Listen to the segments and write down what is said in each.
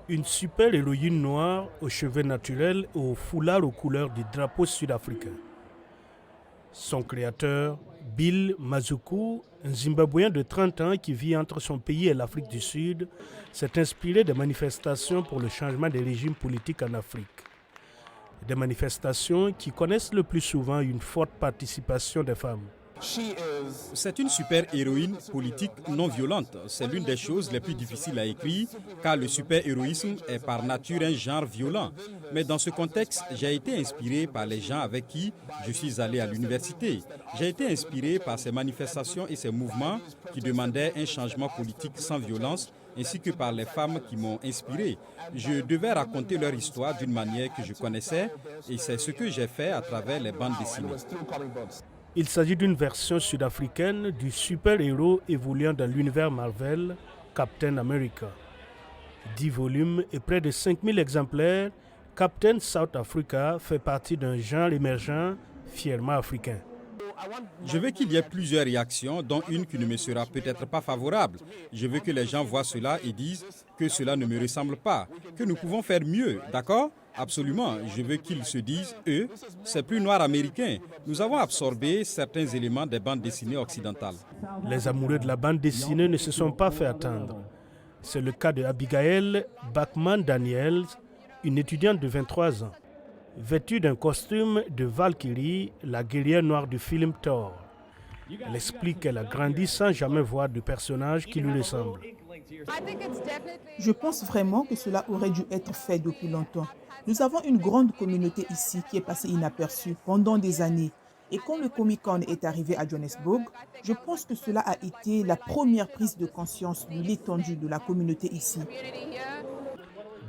Une super-héroïne noire aux cheveux naturels et au foulard aux couleurs du drapeau sud-africain. Son créateur, Bill Mazuku, un Zimbabwéen de 30 ans qui vit entre son pays et l'Afrique du Sud, s'est inspiré des manifestations pour le changement des régimes politiques en Afrique. Des manifestations qui connaissent le plus souvent une forte participation des femmes. C'est une super-héroïne politique non violente. C'est l'une des choses les plus difficiles à écrire car le super-héroïsme est par nature un genre violent. Mais dans ce contexte, j'ai été inspiré par les gens avec qui je suis allé à l'université. J'ai été inspiré par ces manifestations et ces mouvements qui demandaient un changement politique sans violence ainsi que par les femmes qui m'ont inspiré. Je devais raconter leur histoire d'une manière que je connaissais et c'est ce que j'ai fait à travers les bandes dessinées. Il s'agit d'une version sud-africaine du super-héros évoluant dans l'univers Marvel, Captain America. 10 volumes et près de 5000 exemplaires, Captain South Africa fait partie d'un genre émergent fièrement africain. Je veux qu'il y ait plusieurs réactions, dont une qui ne me sera peut-être pas favorable. Je veux que les gens voient cela et disent que cela ne me ressemble pas, que nous pouvons faire mieux, d'accord ? Absolument, je veux qu'ils se disent, eux, c'est plus noir américain. Nous avons absorbé certains éléments des bandes dessinées occidentales. Les amoureux de la bande dessinée ne se sont pas fait attendre. C'est le cas de Abigail Bachman Daniels, une étudiante de 23 ans. Vêtue d'un costume de Valkyrie, la guerrière noire du film Thor. Elle explique qu'elle a grandi sans jamais voir de personnage qui lui ressemble. Je pense vraiment que cela aurait dû être fait depuis longtemps. Nous avons une grande communauté ici qui est passée inaperçue pendant des années. Et quand le Comic-Con est arrivé à Johannesburg, je pense que cela a été la première prise de conscience de l'étendue de la communauté ici.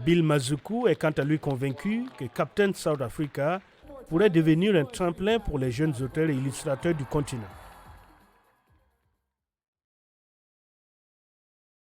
Bill Mazuku est quant à lui convaincu que Captain South Africa pourrait devenir un tremplin pour les jeunes auteurs et illustrateurs du continent.